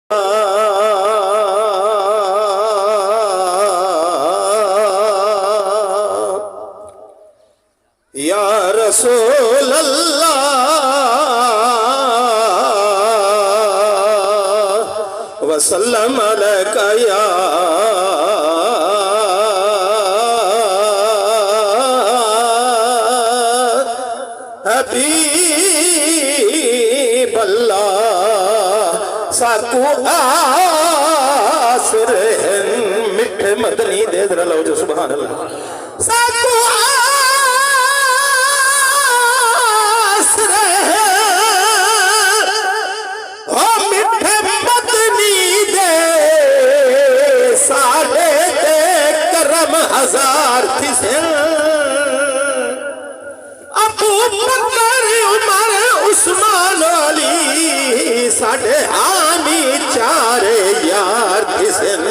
یا رسول اللہ وسلم علیکہ یا حبیب اللہ ساکو آسر ہیں مٹھے مدنی دے ذرا لو جو سبحان اللہ ساکو آسر ہیں مٹھے مدنی دے ساڑھے دے کرم ہزار تھی سے ابو بکر عمر عثمان علی ساڑھے حامی چارے یار کسن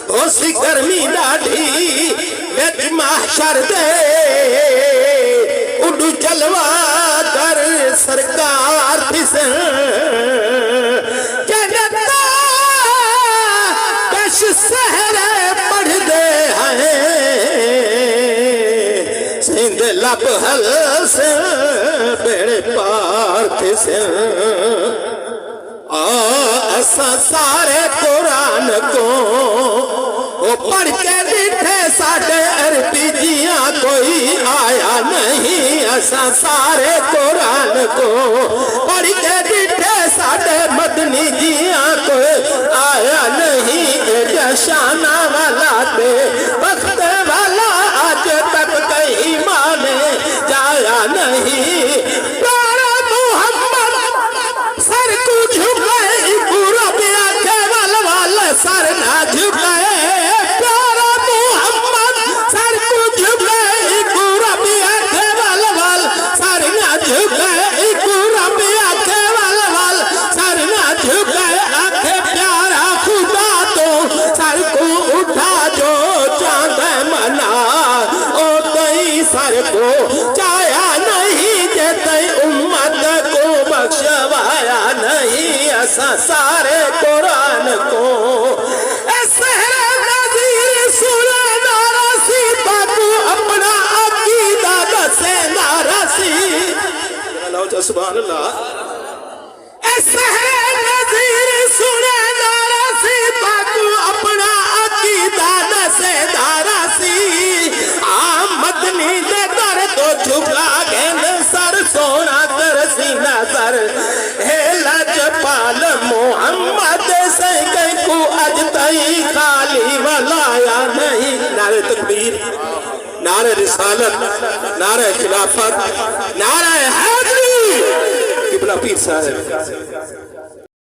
او سی گرمی ڈاڑھی ویٹ محشر دے اڈو جلوہ در سرکار کسن جنتا کش سہرے پڑھ دے ہیں سندھ لب حل سے بیڑے پار تھے سے ایسا سارے قرآن کو وہ پڑھ کے دیٹھے ساڑھے عربی جیاں کوئی آیا نہیں ایسا سارے قرآن کو پڑھ کے دیٹھے ساڑھے مدنی جیاں کوئی آیا نہیں جشانہ والا تے وقت والا آج تک کہیں مانے جایا نہیں پیارا محمد سر کو جھکائے پورا بیا کے وال سر نہ جھکائے پیارا محمد سر کو جھکائے پورا بیا کے وال سر نہ جھکائے پورا بیا کے وال سر نہ جھکائے آنکھیں پیارا خدا تو سر کو اٹھا جو چاند منا او تئی سر کو چایا نہیں جیتے امت کو بخشوایا نہیں ایسا سارے قرآن کو اے سہر نظیر سنے نارسی باپو اپنا عقیدہ دسے نارسی سبحان اللہ اے سہر نظیر سنے نارسی باپو اپنا عقیدہ دسے نارسی مدنی دے در تو جھکا گیند سر سونا ترسی نظر ہے لجپال محمد سے کئی کو اج تئی خالی ولایا نہیں نعرہ تکبیر نعرہ رسالت نعرہ خلافت نعرہ حیدری قبلہ پیر صاحب